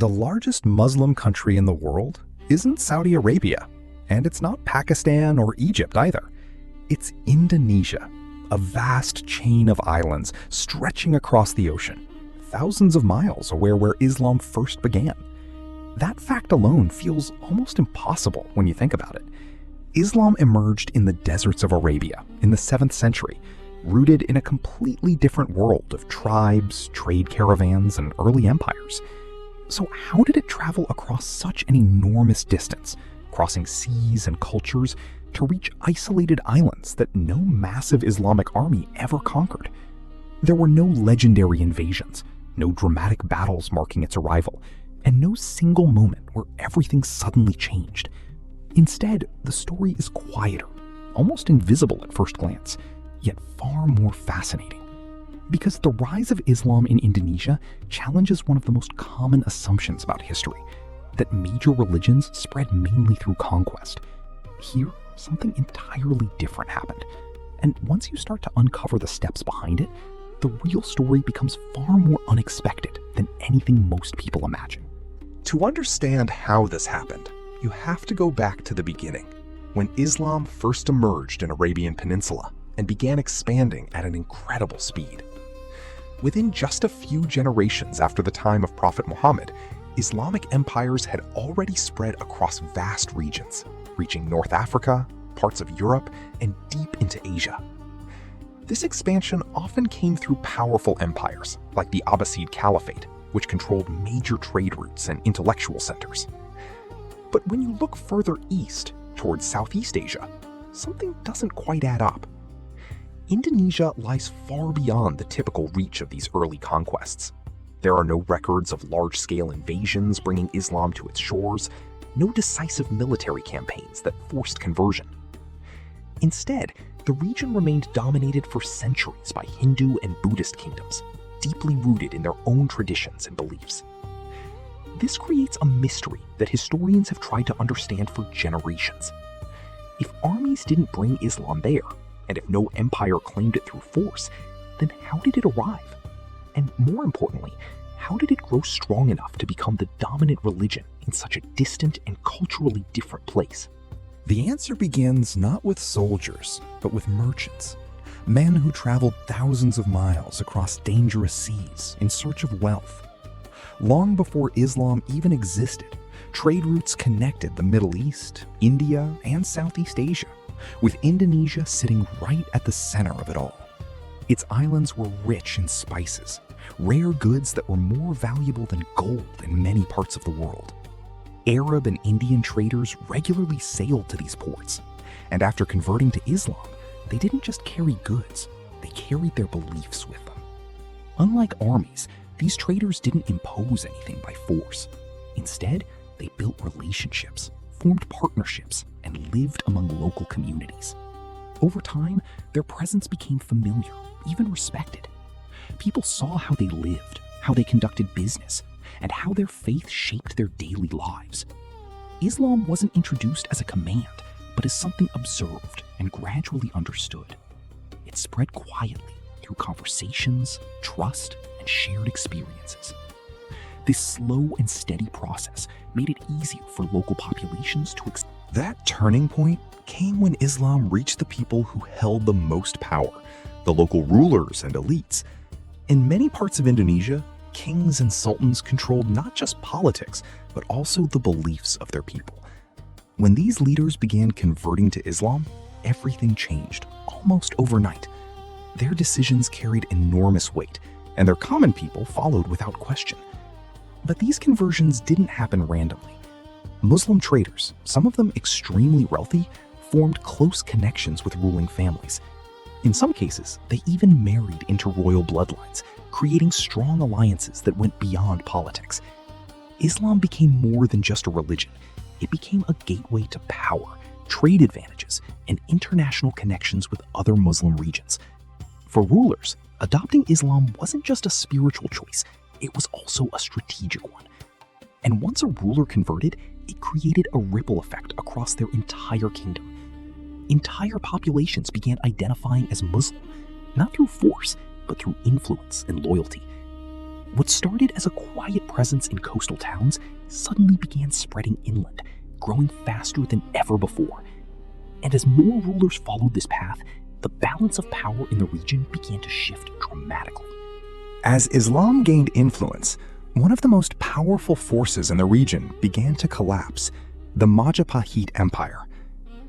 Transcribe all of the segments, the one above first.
The largest Muslim country in the world isn't Saudi Arabia, and it's not Pakistan or Egypt either. It's Indonesia, a vast chain of islands stretching across the ocean, thousands of miles away where Islam first began. That fact alone feels almost impossible when you think about it. Islam emerged in the deserts of Arabia in the 7th century, rooted in a completely different world of tribes, trade caravans, and early empires. So how did it travel across such an enormous distance, crossing seas and cultures to reach isolated islands that no massive Islamic army ever conquered? There were no legendary invasions, no dramatic battles marking its arrival, and no single moment where everything suddenly changed. Instead, the story is quieter, almost invisible at first glance, yet far more fascinating. Because the rise of Islam in Indonesia challenges one of the most common assumptions about history, that major religions spread mainly through conquest. Here, something entirely different happened. And once you start to uncover the steps behind it, the real story becomes far more unexpected than anything most people imagine. To understand how this happened, you have to go back to the beginning, when Islam first emerged in Arabian Peninsula and began expanding at an incredible speed. Within just a few generations after the time of Prophet Muhammad, Islamic empires had already spread across vast regions, reaching North Africa, parts of Europe, and deep into Asia. This expansion often came through powerful empires, like the Abbasid Caliphate, which controlled major trade routes and intellectual centers. But when you look further east, towards Southeast Asia, something doesn't quite add up. Indonesia lies far beyond the typical reach of these early conquests. There are no records of large-scale invasions bringing Islam to its shores, no decisive military campaigns that forced conversion. Instead, the region remained dominated for centuries by Hindu and Buddhist kingdoms, deeply rooted in their own traditions and beliefs. This creates a mystery that historians have tried to understand for generations. If armies didn't bring Islam there, and if no empire claimed it through force, then how did it arrive? And more importantly, how did it grow strong enough to become the dominant religion in such a distant and culturally different place? The answer begins not with soldiers, but with merchants. Men who traveled thousands of miles across dangerous seas in search of wealth. Long before Islam even existed, trade routes connected the Middle East, India, and Southeast Asia, with Indonesia sitting right at the center of it all. Its islands were rich in spices, rare goods that were more valuable than gold in many parts of the world. Arab and Indian traders regularly sailed to these ports, and after converting to Islam, they didn't just carry goods, they carried their beliefs with them. Unlike armies, these traders didn't impose anything by force. Instead, they built relationships, formed partnerships, and lived among local communities. Over time, their presence became familiar, even respected. People saw how they lived, how they conducted business, and how their faith shaped their daily lives. Islam wasn't introduced as a command, but as something observed and gradually understood. It spread quietly through conversations, trust, and shared experiences. This slow and steady process made it easier for local populations to That turning point came when Islam reached the people who held the most power, the local rulers and elites. In many parts of Indonesia, kings and sultans controlled not just politics, but also the beliefs of their people. When these leaders began converting to Islam, everything changed, almost overnight. Their decisions carried enormous weight, and their common people followed without question. But these conversions didn't happen randomly. Muslim traders, some of them extremely wealthy, formed close connections with ruling families. In some cases, they even married into royal bloodlines, creating strong alliances that went beyond politics. Islam became more than just a religion. It became a gateway to power, trade advantages, and international connections with other Muslim regions. For rulers, adopting Islam wasn't just a spiritual choice, it was also a strategic one. And once a ruler converted, it created a ripple effect across their entire kingdom. Entire populations began identifying as Muslim, not through force, but through influence and loyalty. What started as a quiet presence in coastal towns suddenly began spreading inland, growing faster than ever before. And as more rulers followed this path, the balance of power in the region began to shift dramatically. As Islam gained influence, one of the most powerful forces in the region began to collapse: the Majapahit Empire.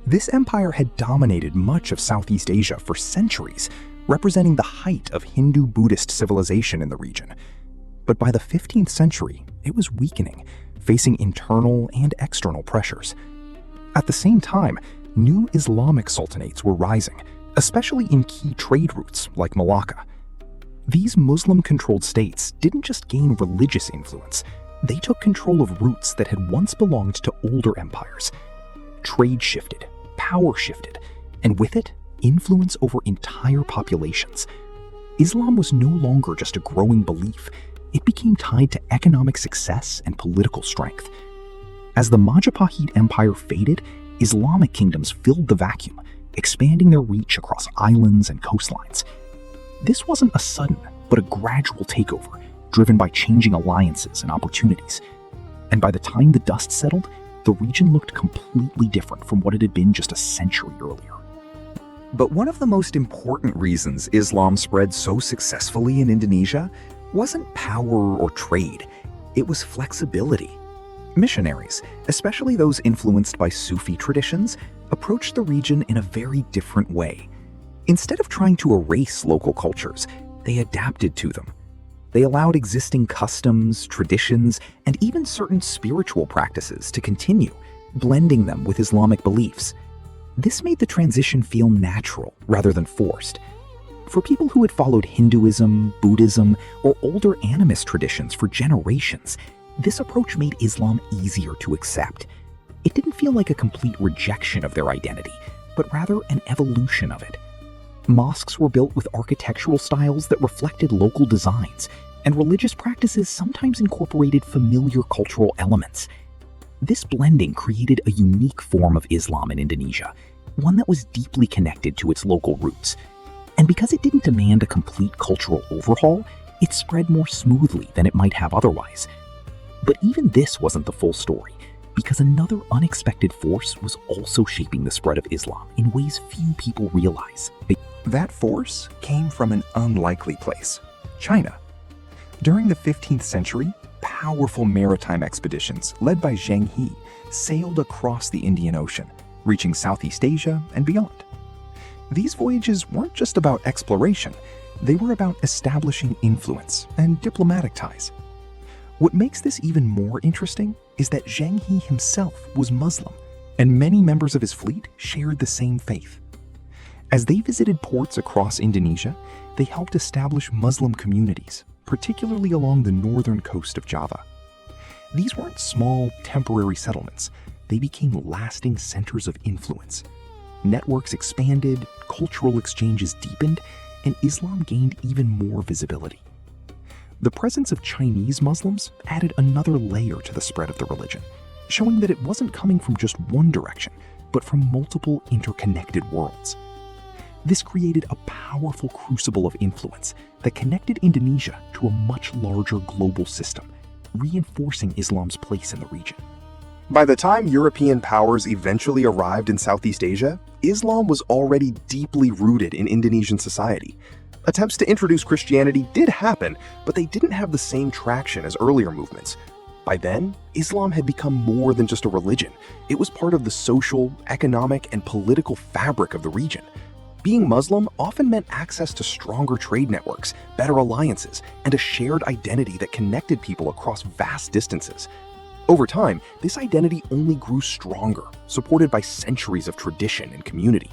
This empire had dominated much of Southeast Asia for centuries, representing the height of Hindu-Buddhist civilization in the region. But by the 15th century, it was weakening, facing internal and external pressures. At the same time, new Islamic sultanates were rising, especially in key trade routes like Malacca. These Muslim-controlled states didn't just gain religious influence, they took control of routes that had once belonged to older empires. Trade shifted, power shifted, and with it, influence over entire populations. Islam was no longer just a growing belief, it became tied to economic success and political strength. As the Majapahit Empire faded, Islamic kingdoms filled the vacuum, expanding their reach across islands and coastlines. This wasn't a sudden, but a gradual takeover, driven by changing alliances and opportunities. And by the time the dust settled, the region looked completely different from what it had been just a century earlier. But one of the most important reasons Islam spread so successfully in Indonesia wasn't power or trade, it was flexibility. Missionaries, especially those influenced by Sufi traditions, approached the region in a very different way. Instead of trying to erase local cultures, they adapted to them. They allowed existing customs, traditions, and even certain spiritual practices to continue, blending them with Islamic beliefs. This made the transition feel natural rather than forced. For people who had followed Hinduism, Buddhism, or older animist traditions for generations, this approach made Islam easier to accept. It didn't feel like a complete rejection of their identity, but rather an evolution of it. Mosques were built with architectural styles that reflected local designs, and religious practices sometimes incorporated familiar cultural elements. This blending created a unique form of Islam in Indonesia, one that was deeply connected to its local roots. And because it didn't demand a complete cultural overhaul, it spread more smoothly than it might have otherwise. But even this wasn't the full story, because another unexpected force was also shaping the spread of Islam in ways few people realize. That force came from an unlikely place: China. During the 15th century, powerful maritime expeditions led by Zheng He sailed across the Indian Ocean, reaching Southeast Asia and beyond. These voyages weren't just about exploration, they were about establishing influence and diplomatic ties. What makes this even more interesting is that Zheng He himself was Muslim, and many members of his fleet shared the same faith. As they visited ports across Indonesia, they helped establish Muslim communities, particularly along the northern coast of Java. These weren't small, temporary settlements, they became lasting centers of influence. Networks expanded, cultural exchanges deepened, and Islam gained even more visibility. The presence of Chinese Muslims added another layer to the spread of the religion, showing that it wasn't coming from just one direction, but from multiple interconnected worlds. This created a powerful crucible of influence that connected Indonesia to a much larger global system, reinforcing Islam's place in the region. By the time European powers eventually arrived in Southeast Asia, Islam was already deeply rooted in Indonesian society. Attempts to introduce Christianity did happen, but they didn't have the same traction as earlier movements. By then, Islam had become more than just a religion. It was part of the social, economic, and political fabric of the region. Being Muslim often meant access to stronger trade networks, better alliances, and a shared identity that connected people across vast distances. Over time, this identity only grew stronger, supported by centuries of tradition and community.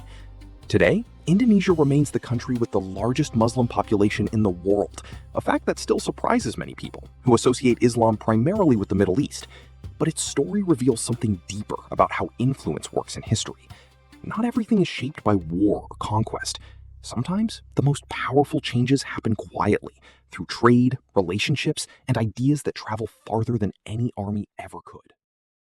Today, Indonesia remains the country with the largest Muslim population in the world, a fact that still surprises many people, who associate Islam primarily with the Middle East. But its story reveals something deeper about how influence works in history. Not everything is shaped by war or conquest. Sometimes, the most powerful changes happen quietly, through trade, relationships, and ideas that travel farther than any army ever could.